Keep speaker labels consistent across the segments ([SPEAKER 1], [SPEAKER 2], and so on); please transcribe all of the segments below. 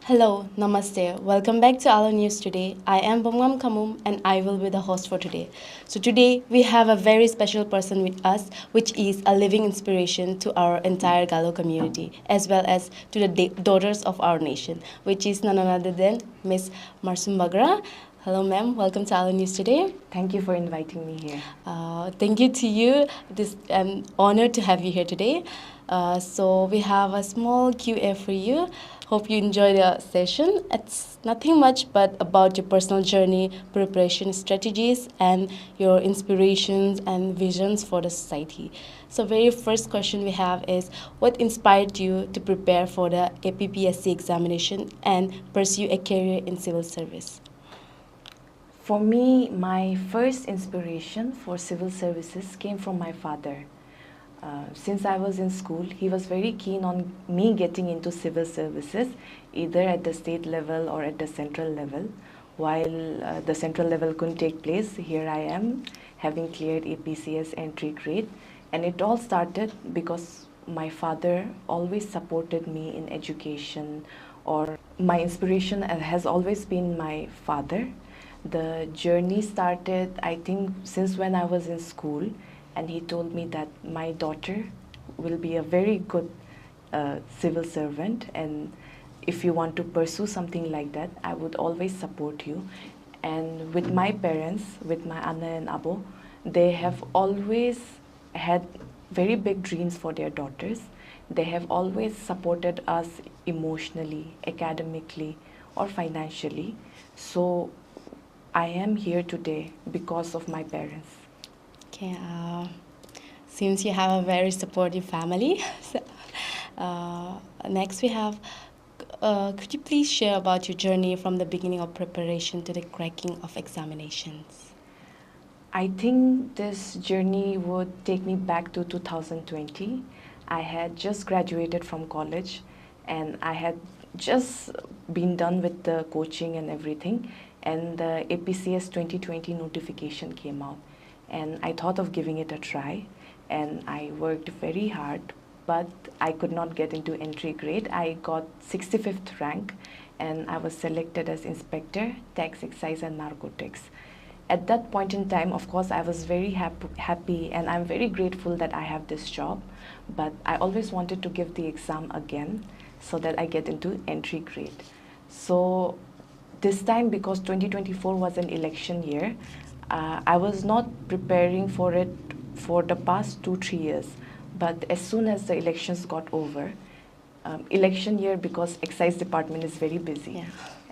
[SPEAKER 1] Hello, Namaste. Welcome back to AALO News Today. I am Bumgam Kamum and I will be the host for today. So today we have a very special person with us, which is a living inspiration to our entire Galo community, as well as to the daughters of our nation, which is none other than Miss Marsum Bagra. Hello, ma'am. Welcome to AALO News Today.
[SPEAKER 2] Thank you for inviting me here.
[SPEAKER 1] Thank you to you. It is an honor to have you here today. So we have a small Q&A for you. Hope you enjoy the session. It's nothing much but about your personal journey, preparation strategies, and your inspirations and visions for the society. So very first question we have is, what inspired you to prepare for the APPSC examination and pursue a career in civil service?
[SPEAKER 2] For me, my first inspiration for civil services came from my father. Since I was in school, he was very keen on me getting into civil services, either at the state level or at the central level. While the central level couldn't take place, here I am, having cleared APCS entry grade. And it all started because my father always supported me in education, or my inspiration has always been my father. The journey started, I think, since when I was in school, and he told me that my daughter will be a very good civil servant, and if you want to pursue something like that, I would always support you. And with my parents, with my Anna and Abo, they have always had very big dreams for their daughters. They have always supported us emotionally, academically, or financially. So I am here today because of my parents.
[SPEAKER 1] Okay, seems you have a very supportive family. So, next we have, could you please share about your journey from the beginning of preparation to the cracking of examinations?
[SPEAKER 2] I think this journey would take me back to 2020. I had just graduated from college and I had just been done with the coaching and everything, and the APCS 2020 notification came out, and I thought of giving it a try, and I worked very hard, but I could not get into entry grade. I got 65th rank and I was selected as Inspector, Tax, Excise and Narcotics. At that point in time, of course, I was very happy and I'm very grateful that I have this job, but I always wanted to give the exam again so that I get into entry grade. So this time, because 2024 was an election year, I was not preparing for it for the past 2-3 years. But as soon as the elections got over, election year, because excise department is very busy.
[SPEAKER 1] Yeah.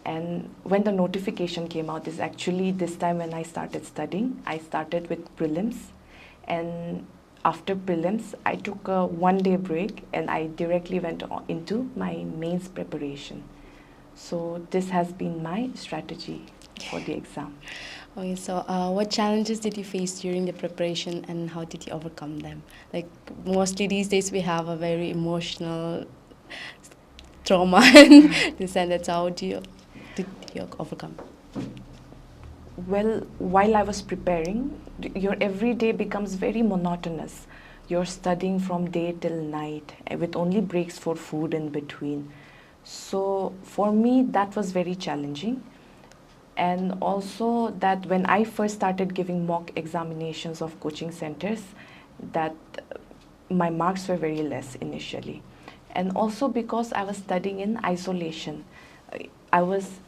[SPEAKER 2] And when the notification came out, is actually this time when I started studying. I started with prelims, and after prelims, I took a 1-day break and I directly went into my mains preparation. So this has been my strategy for the exam.
[SPEAKER 1] Okay, so what challenges did you face during the preparation and how did you overcome them? Like mostly these days we have a very emotional trauma and this and that's how did you overcome?
[SPEAKER 2] Well, while I was preparing, your every day becomes very monotonous. You're studying from day till night with only breaks for food in between. So for me, that was very challenging. And also that when I first started giving mock examinations of coaching centers, that my marks were very less initially. And also because I was studying in isolation. I was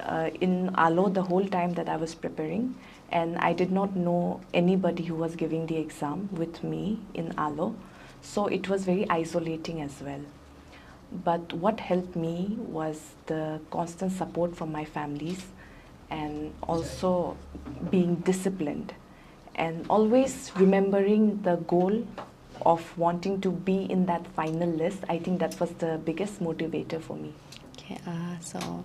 [SPEAKER 2] in AALO the whole time that I was preparing, and I did not know anybody who was giving the exam with me in AALO. So it was very isolating as well. But what helped me was the constant support from my families, and also being disciplined and always remembering the goal of wanting to be in that final list. I think that was the biggest motivator for me.
[SPEAKER 1] Okay, so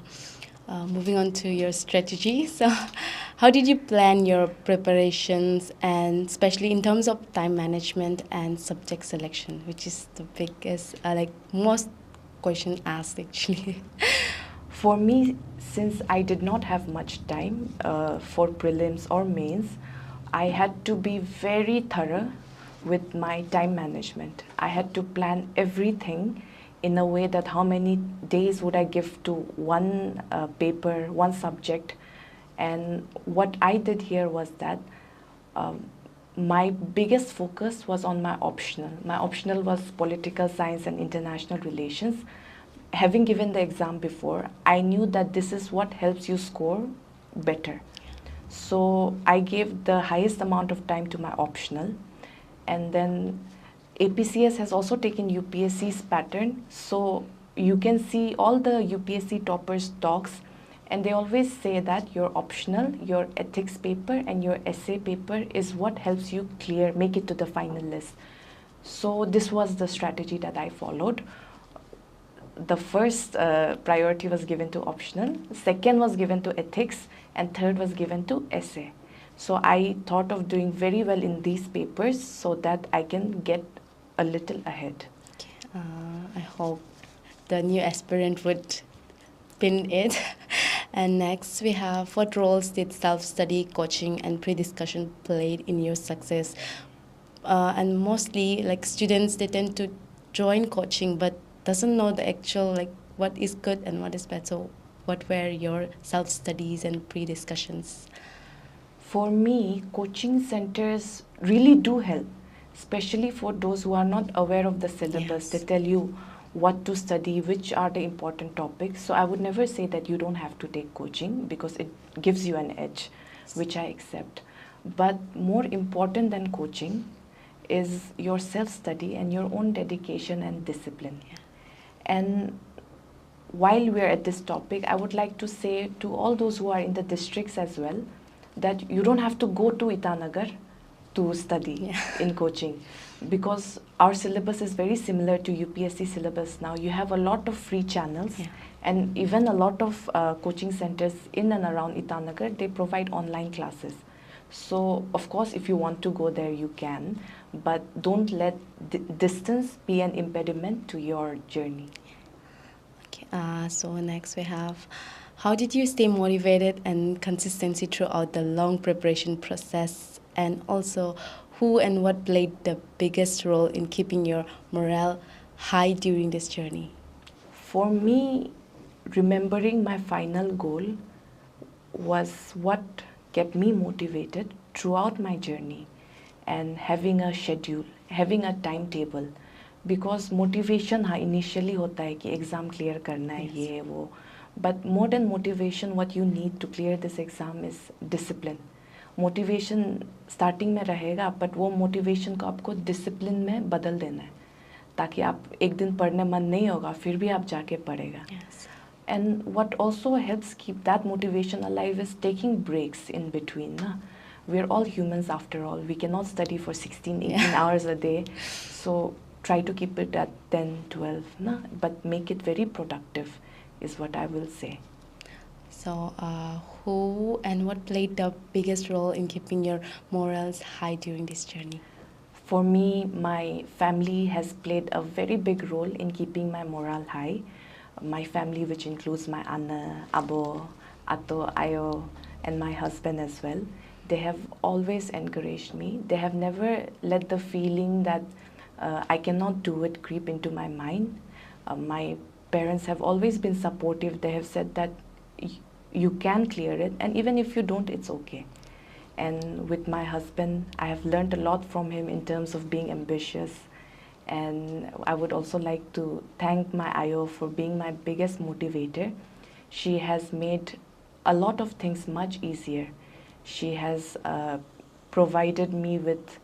[SPEAKER 1] moving on to your strategy. So how did you plan your preparations, and especially in terms of time management and subject selection, which is the biggest, like most question asked actually.
[SPEAKER 2] For me, since I did not have much time for prelims or mains, I had to be very thorough with my time management. I had to plan everything in a way that how many days would I give to one paper, one subject. And what I did here was that my biggest focus was on my optional. My optional was political science and international relations. Having given the exam before, I knew that this is what helps you score better. So I gave the highest amount of time to my optional. And then APCS has also taken UPSC's pattern. So you can see all the UPSC toppers talks, and they always say that your optional, your ethics paper and your essay paper is what helps you clear, make it to the final list. So this was the strategy that I followed. The first priority was given to optional, second was given to ethics, and third was given to essay. So I thought of doing very well in these papers so that I can get a little ahead.
[SPEAKER 1] I hope the new aspirant would pin it. And next we have, what roles did self-study, coaching and pre-discussion played in your success? And mostly like students, they tend to join coaching but doesn't know the actual like what is good and what is bad. So what were your self-studies and pre-discussions?
[SPEAKER 2] For me, coaching centers really do help, especially for those who are not aware of the syllabus.
[SPEAKER 1] Yes.
[SPEAKER 2] They tell you what to study, which are the important topics. So I would never say that you don't have to take coaching because it gives you an edge, which I accept. But more important than coaching is your self-study and your own dedication and discipline.
[SPEAKER 1] Yeah.
[SPEAKER 2] And while we're at this topic, I would like to say to all those who are in the districts as well, that you don't have to go to Itanagar to study in coaching, because our syllabus is very similar to UPSC syllabus now. You have a lot of free channels, and even a lot of coaching centers in and around Itanagar, they provide online classes. So of course, if you want to go there, you can, but don't let distance be an impediment to your journey.
[SPEAKER 1] Okay, so next we have, how did you stay motivated and consistency throughout the long preparation process? And also, who and what played the biggest role in keeping your morale high during this journey?
[SPEAKER 2] For me, remembering my final goal was what kept me motivated throughout my journey, and having a schedule, having a timetable. Because motivation हाँ initially होता है कि exam clear करना है ये है वो, but more than motivation, what you need to clear this exam is discipline. Motivation starting में रहेगा, but वो motivation को आपको discipline में बदल देना है, ताकि आप एक दिन पढ़ने मन नहीं होगा फिर भी आप जाके पढ़ेगा. And what also helps keep that motivation alive is taking breaks in between. Na? We're all humans after all. We cannot study for 16, 18 hours a day. So try to keep it at 10, 12, na? But make it very productive is what I will say.
[SPEAKER 1] So who and what played the biggest role in keeping your morals high during this journey?
[SPEAKER 2] For me, my family has played a very big role in keeping my morale high. My family, which includes my Anna, Abo, Ato, Ayo, and my husband as well, they have always encouraged me. They have never let the feeling that I cannot do it creep into my mind. My parents have always been supportive. They have said that you can clear it, and even if you don't, it's okay. And with my husband, I have learned a lot from him in terms of being ambitious. And I would also like to thank my Ayo for being my biggest motivator. She has made a lot of things much easier. She has provided me with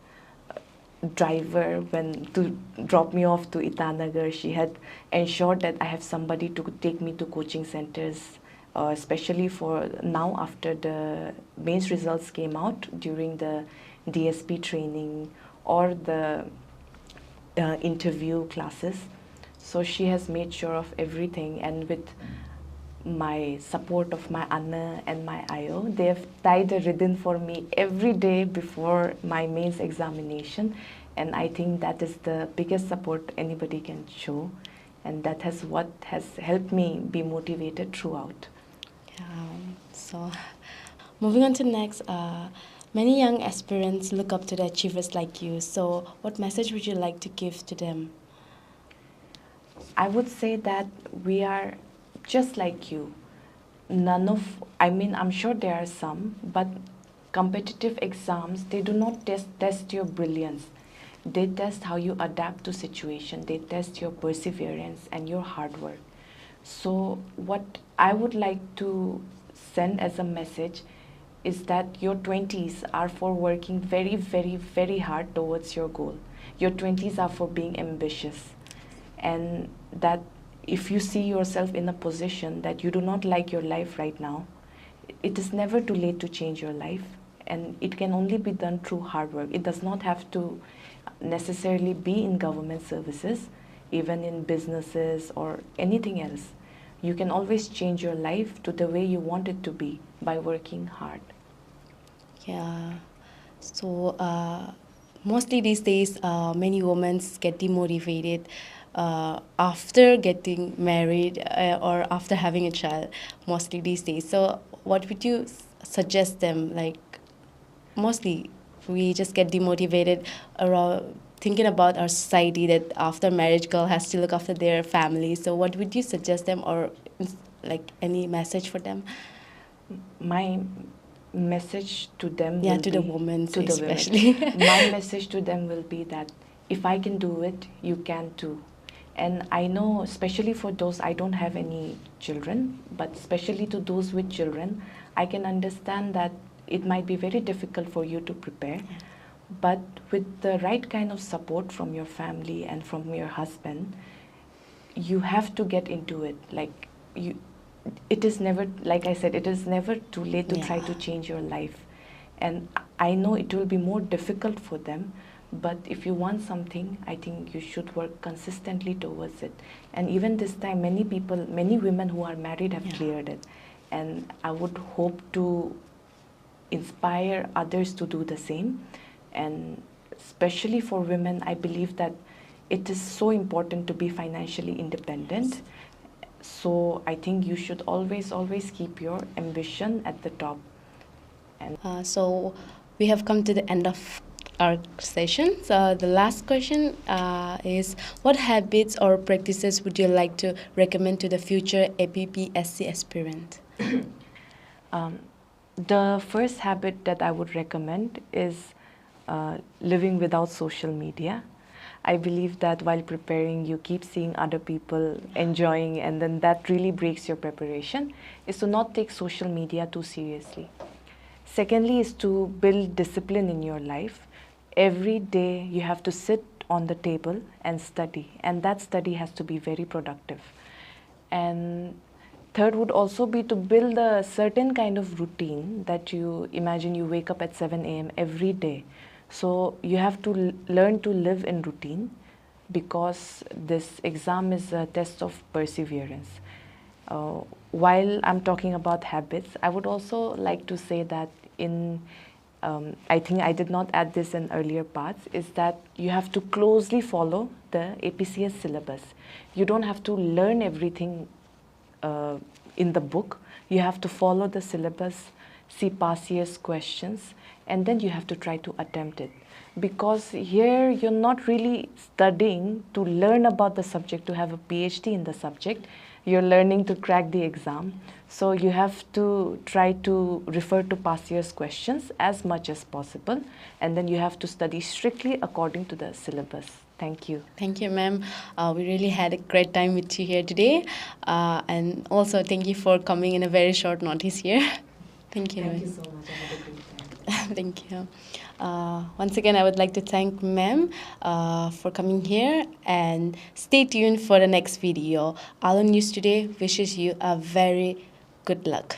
[SPEAKER 2] a driver when to drop me off to Itanagar. She had ensured that I have somebody to take me to coaching centers, especially for now after the mains results came out during the DSP training or the interview classes. So she has made sure of everything, and with my support of my Anna and my Ayo, they have tied a ribbon for me every day before my mains examination, and I think that is the biggest support anybody can show, and that has what has helped me be motivated throughout.
[SPEAKER 1] So moving on to next, many young aspirants look up to the achievers like you. So what message would you like to give to them?
[SPEAKER 2] I would say that we are just like you. I'm sure there are some, but competitive exams, they do not test your brilliance. They test how you adapt to situation. They test your perseverance and your hard work. So what I would like to send as a message is that your 20s are for working very, very, very hard towards your goal. Your 20s are for being ambitious. And that if you see yourself in a position that you do not like your life right now, it is never too late to change your life. And it can only be done through hard work. It does not have to necessarily be in government services, even in businesses or anything else. You can always change your life to the way you want it to be by working hard.
[SPEAKER 1] Yeah. So mostly these days, many women get demotivated after getting married or after having a child. Mostly these days. So what would you suggest them? Like mostly we just get demotivated around thinking about our society that after marriage girl has to look after their family. So what would you suggest them, or like any message for them?
[SPEAKER 2] My message to them
[SPEAKER 1] Yeah,
[SPEAKER 2] will
[SPEAKER 1] to
[SPEAKER 2] be,
[SPEAKER 1] the women
[SPEAKER 2] to the women.
[SPEAKER 1] especially.
[SPEAKER 2] My message to them will be that if I can do it, you can too. And I know, especially for those, I don't have any children, but especially to those with children, I can understand that it might be very difficult for you to prepare. But with the right kind of support from your family and from your husband, you have to get into it. Like you, it is never, like I said, it is never too late to try to
[SPEAKER 1] Yeah.
[SPEAKER 2] change your life. And I know it will be more difficult for them, but if you want something, I think you should work consistently towards it. And even this time, many people, many women who are married have
[SPEAKER 1] Yeah.
[SPEAKER 2] cleared it. And I would hope to inspire others to do the same. And especially for women, I believe that it is so important to be financially independent. So I think you should always, always keep your ambition at the top. And
[SPEAKER 1] So we have come to the end of our session. So the last question is, what habits or practices would you like to recommend to the future APPSC aspirant?
[SPEAKER 2] the first habit that I would recommend is living without social media. I believe that while preparing, you keep seeing other people enjoying, and then that really breaks your preparation, is to not take social media too seriously. Secondly, is to build discipline in your life. Every day you have to sit on the table and study, and that study has to be very productive. And third would also be to build a certain kind of routine that you imagine you wake up at 7 a.m. every day. So you have to learn to live in routine, because this exam is a test of perseverance. While I'm talking about habits, I would also like to say that I think I did not add this in earlier parts, is that you have to closely follow the APCS syllabus. You don't have to learn everything in the book. You have to follow the syllabus, see past year's questions, and then you have to try to attempt it. Because here you're not really studying to learn about the subject, to have a PhD in the subject. You're learning to crack the exam. So you have to try to refer to past year's questions as much as possible, and then you have to study strictly according to the syllabus. Thank you.
[SPEAKER 1] Thank you, ma'am. We really had a great time with you here today. And also, thank you for coming in a very short notice here. Thank you.
[SPEAKER 2] Thank you so much. I had a great time.
[SPEAKER 1] Thank you. Once again, I would like to thank ma'am for coming here, and stay tuned for the next video. AALO News Today wishes you a very good luck.